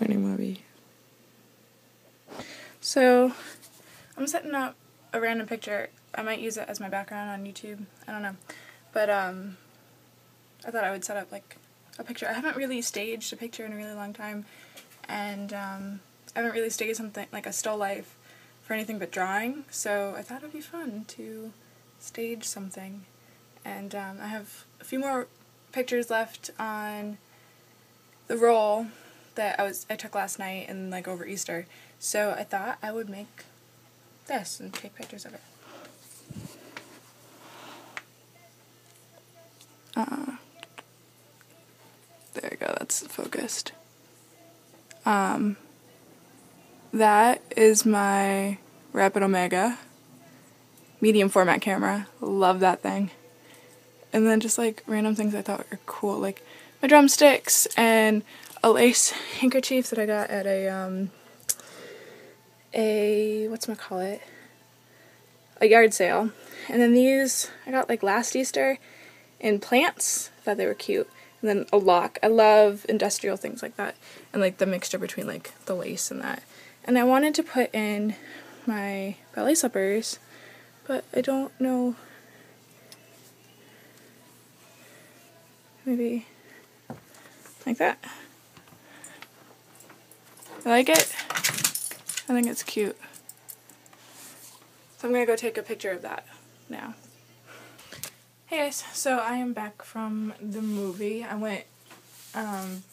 training movie. So, I'm setting up a random picture. I might use it as my background on YouTube. I don't know. But, I thought I would set up, like, a picture. I haven't really staged a picture in a really long time. And, I haven't really staged something, like a still life, for anything but drawing. So, I thought it would be fun to stage something. And, I have a few more pictures left on the roll that I took last night and, like, over Easter. So I thought I would make this and take pictures of it. There we go, that's focused. That is my Rapid Omega medium format camera. Love that thing. And then just like random things I thought were cool, like my drumsticks and a lace handkerchief that I got at a whatchamacallit, a yard sale. And then these I got like last Easter in plants. I thought they were cute. And then a lock. I love industrial things like that. And like the mixture between like the lace and that. And I wanted to put in my ballet slippers, but I don't know. Maybe like that. I like it. I think it's cute. So I'm gonna go take a picture of that now. Hey guys, so I am back from the movie. I went and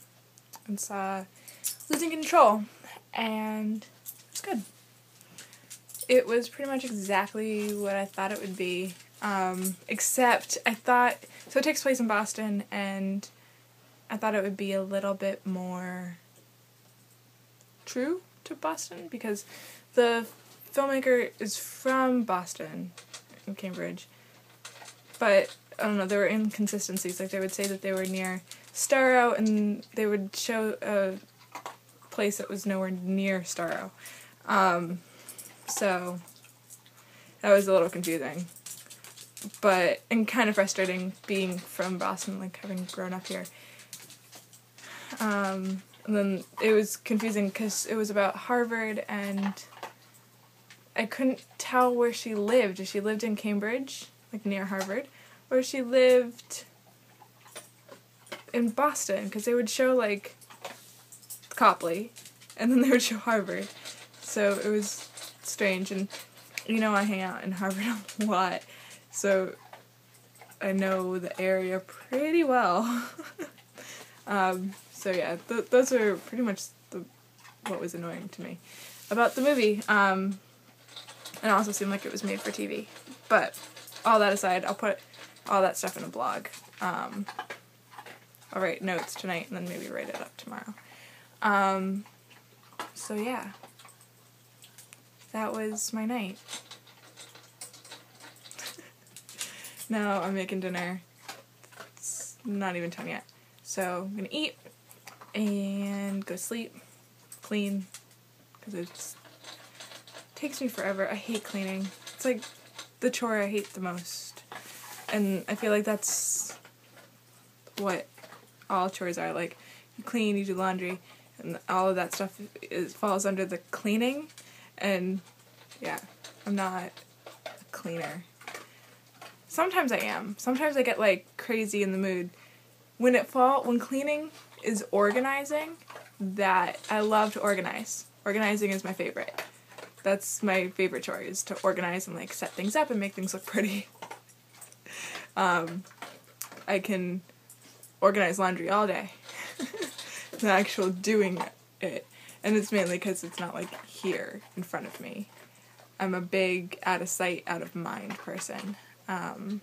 saw Losing Control, and it's good. It was pretty much exactly what I thought it would be, except I thought, so it takes place in Boston, and I thought it would be a little bit more true to Boston, because the filmmaker is from Boston, in Cambridge, but I don't know, there were inconsistencies. Like they would say that they were near Starrow, and they would show a place that was nowhere near Starrow. So that was a little confusing, and kind of frustrating being from Boston, like having grown up here. And then it was confusing because it was about Harvard, and I couldn't tell where she lived. If she lived in Cambridge, like near Harvard, or she lived in Boston, because they would show like Copley, and then they would show Harvard. So it was strange, and you know I hang out in Harvard a lot, so I know the area pretty well. So yeah, those are pretty much what was annoying to me about the movie. And it also seemed like it was made for TV. But all that aside, I'll put all that stuff in a blog. I'll write notes tonight and then maybe write it up tomorrow. So yeah, that was my night. Now I'm making dinner. It's not even time yet. So I'm gonna eat and go sleep, clean, because it takes me forever. I hate cleaning. It's like the chore I hate the most. And I feel like that's what all chores are. Like, you clean, you do laundry, and all of that stuff falls under the cleaning. And yeah, I'm not a cleaner. Sometimes I am. Sometimes I get like crazy in the mood. When cleaning is organizing, that I love to organize. Organizing is my favorite. That's my favorite chore, is to organize and like set things up and make things look pretty. I can organize laundry all day. The actual doing it. And it's mainly because it's not like here in front of me. I'm a big out of sight, out of mind person. I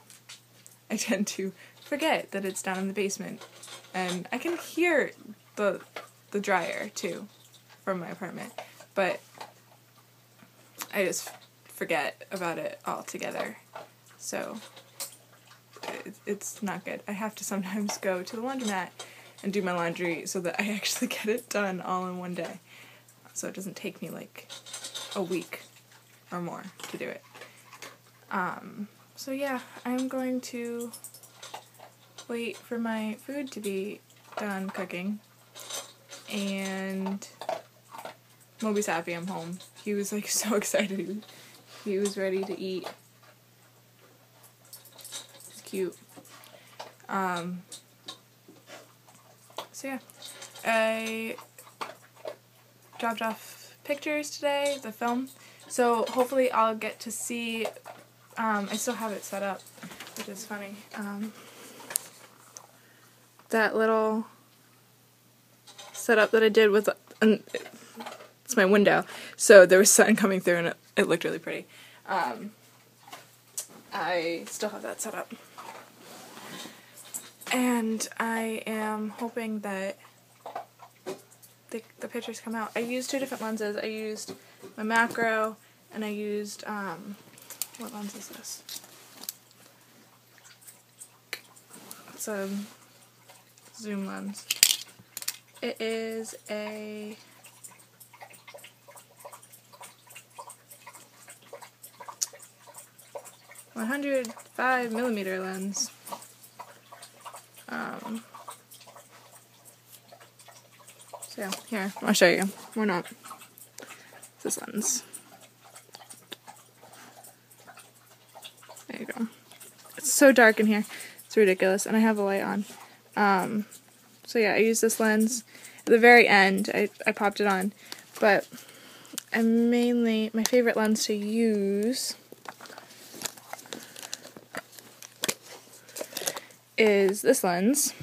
tend to forget that it's down in the basement. And I can hear the dryer too from my apartment. But I just forget about it altogether. So it's not good. I have to sometimes go to the laundromat and do my laundry so that I actually get it done all in one day. So it doesn't take me like a week or more to do it. So yeah, I'm going to wait for my food to be done cooking and Moby's happy I'm home. He was like so excited. He was ready to eat. It's cute. So yeah, I dropped off pictures today, the film. So hopefully I'll get to see, I still have it set up, which is funny. That little setup that I did with, it's my window, so there was sun coming through and it looked really pretty. I still have that set up. And I am hoping that the pictures come out. I used 2 different lenses. I used my macro and I used, what lens is this? It's a zoom lens. It is a $105mm lens. So yeah, here, I'll show you. Why not? This lens. There you go. It's so dark in here. It's ridiculous, and I have the light on. So yeah, I use this lens. At the very end, I popped it on, but my favorite lens to use is this lens.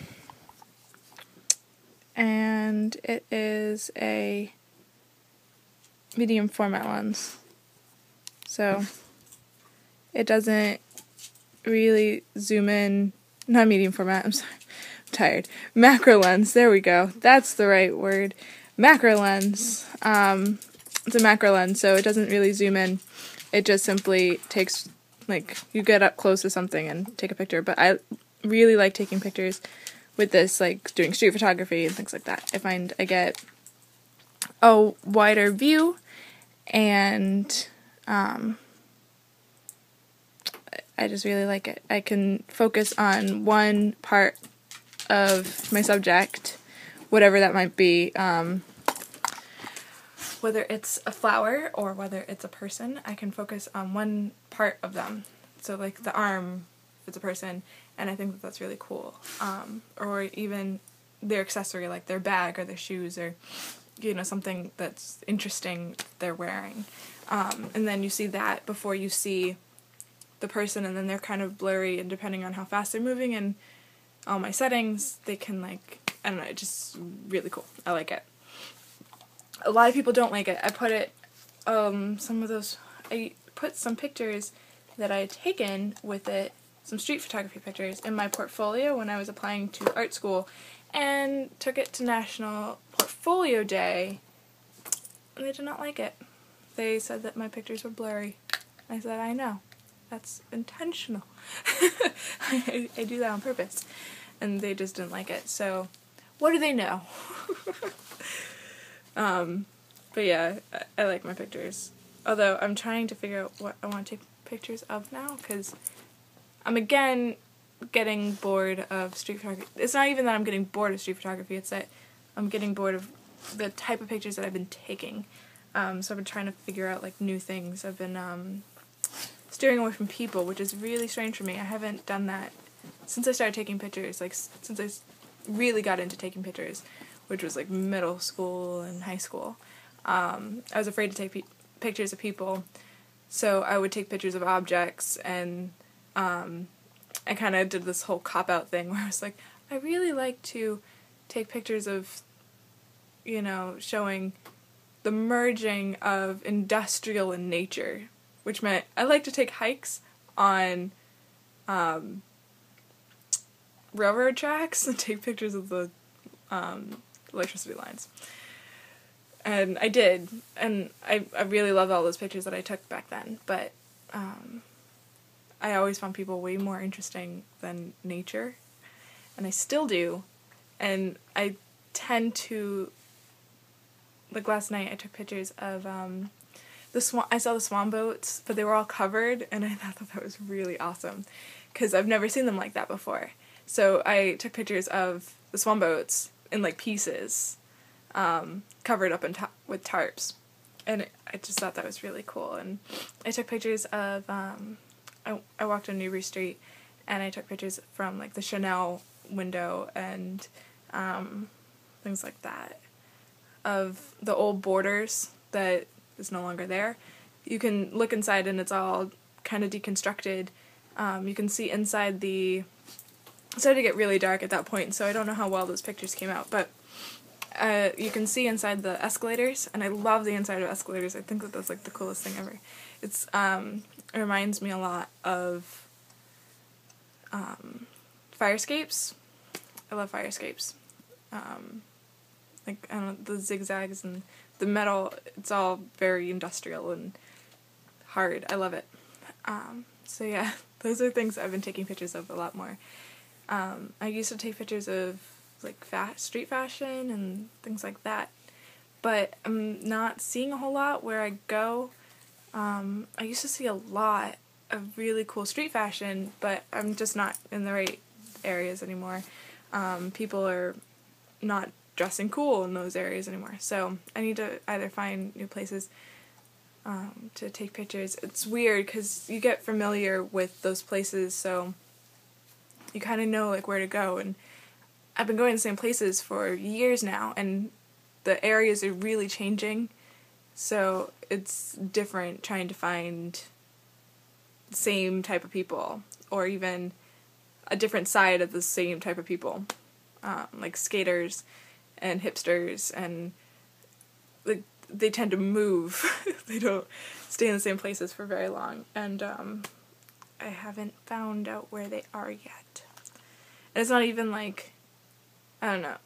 And it is a medium format lens. So it doesn't really zoom in, not medium format, I'm sorry, I'm tired. Macro lens, there we go. That's the right word. Macro lens. It's a macro lens, so it doesn't really zoom in. It just simply takes, like, you get up close to something and take a picture. But I really like taking pictures with this, like doing street photography and things like that. I find I get a wider view, and I just really like it. I can focus on one part of my subject, whatever that might be, whether it's a flower or whether it's a person. I can focus on one part of them. So like the arm, if it's a person, and I think that that's really cool. Or even their accessory, like their bag or their shoes, or, you know, something that's interesting they're wearing. And then you see that before you see the person, and then they're kind of blurry, and depending on how fast they're moving and all my settings, they can, like, I don't know, it's just really cool. I like it. A lot of people don't like it. I put it, I put some pictures that I had taken with it, some street photography pictures, in my portfolio when I was applying to art school, and took it to National Portfolio Day, and they did not like it. They said that my pictures were blurry. I said, I know. That's intentional. I do that on purpose. And they just didn't like it. So, what do they know? But yeah, I like my pictures. Although, I'm trying to figure out what I want to take pictures of now, because I'm again getting bored of street photography. It's not even that I'm getting bored of street photography, it's that I'm getting bored of the type of pictures that I've been taking. So I've been trying to figure out, like, new things. I've been steering away from people, which is really strange for me. I haven't done that since I started taking pictures, like, since I really got into taking pictures, which was, like, middle school and high school. I was afraid to take pictures of people, so I would take pictures of objects, and I kind of did this whole cop-out thing where I was like, I really like to take pictures of, you know, showing the merging of industrial and nature, which meant I like to take hikes on railroad tracks and take pictures of the electricity lines. And I did, and I really love all those pictures that I took back then, but I always found people way more interesting than nature, and I still do, and I tend to, like last night I took pictures of I saw the swan boats, but they were all covered, and I thought that was really awesome, because I've never seen them like that before. So I took pictures of the swan boats in, like, pieces, covered up with tarps. and I just thought that was really cool. And I took pictures of, I walked on Newbury Street, and I took pictures from, like, the Chanel window and things like that, of the old Borders that is no longer there. You can look inside, and it's all kind of deconstructed. You can see inside the... It started to get really dark at that point, so I don't know how well those pictures came out, but you can see inside the escalators, and I love the inside of escalators. I think that that's, like, the coolest thing ever. It's, it reminds me a lot of fire escapes. I love fire escapes. Like, I don't know, the zigzags and the metal, it's all very industrial and hard. I love it. So yeah, those are things I've been taking pictures of a lot more. I used to take pictures of, like, street fashion and things like that, but I'm not seeing a whole lot where I go. I used to see a lot of really cool street fashion, but I'm just not in the right areas anymore. People are not dressing cool in those areas anymore, so I need to either find new places to take pictures. It's weird because you get familiar with those places, so you kind of know, like, where to go, and I've been going to the same places for years now, and the areas are really changing, so it's different trying to find the same type of people, or even a different side of the same type of people, like skaters and hipsters, and, like, they tend to move. They don't stay in the same places for very long, and I haven't found out where they are yet. And it's not even, like, I don't know,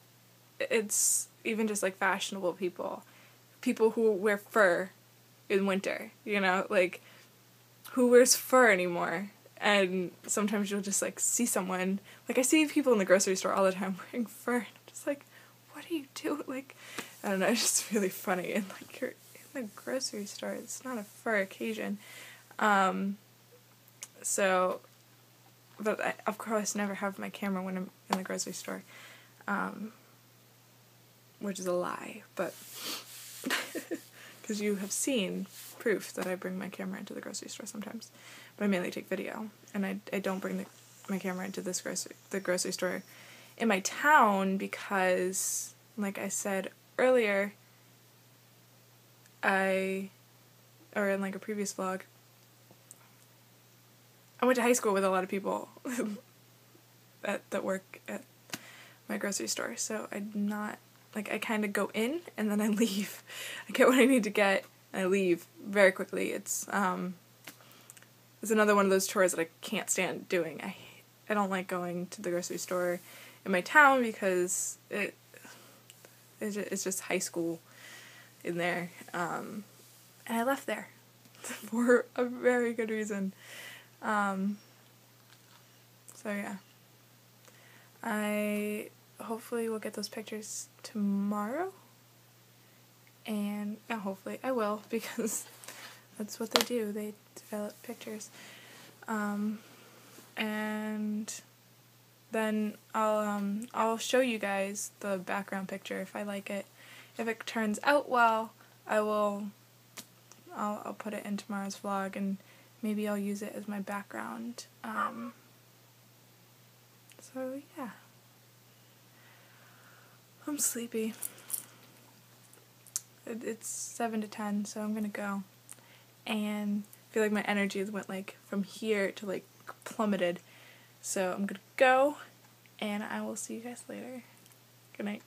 it's even just, like, fashionable people who wear fur in winter, you know, like, who wears fur anymore? And sometimes you'll just, like, see someone, like, I see people in the grocery store all the time wearing fur, and I'm just like, what do you do? Like, I don't know, it's just really funny, and, like, you're in the grocery store, it's not a fur occasion. So, but I, of course, never have my camera when I'm in the grocery store, which is a lie, but, because you have seen proof that I bring my camera into the grocery store sometimes, but I mainly take video, and I don't bring my camera into the grocery store in my town because, like I said earlier, or in, like, a previous vlog, I went to high school with a lot of people that work at my grocery store, so I'm not, like, I kind of go in and then I leave. I get what I need to get and I leave very quickly. It's another one of those chores that I can't stand doing. I don't like going to the grocery store in my town because it's just high school in there, and I left there for a very good reason. So yeah, I hopefully will get those pictures tomorrow, and yeah, hopefully I will, because that's what they do, they develop pictures, and then I'll show you guys the background picture if I like it. If it turns out well, I'll put it in tomorrow's vlog, and maybe I'll use it as my background. So yeah, I'm sleepy. It's 7 to 10, so I'm gonna go, and I feel like my energy went, like, from here to, like, plummeted, so I'm gonna go, and I will see you guys later. Good night.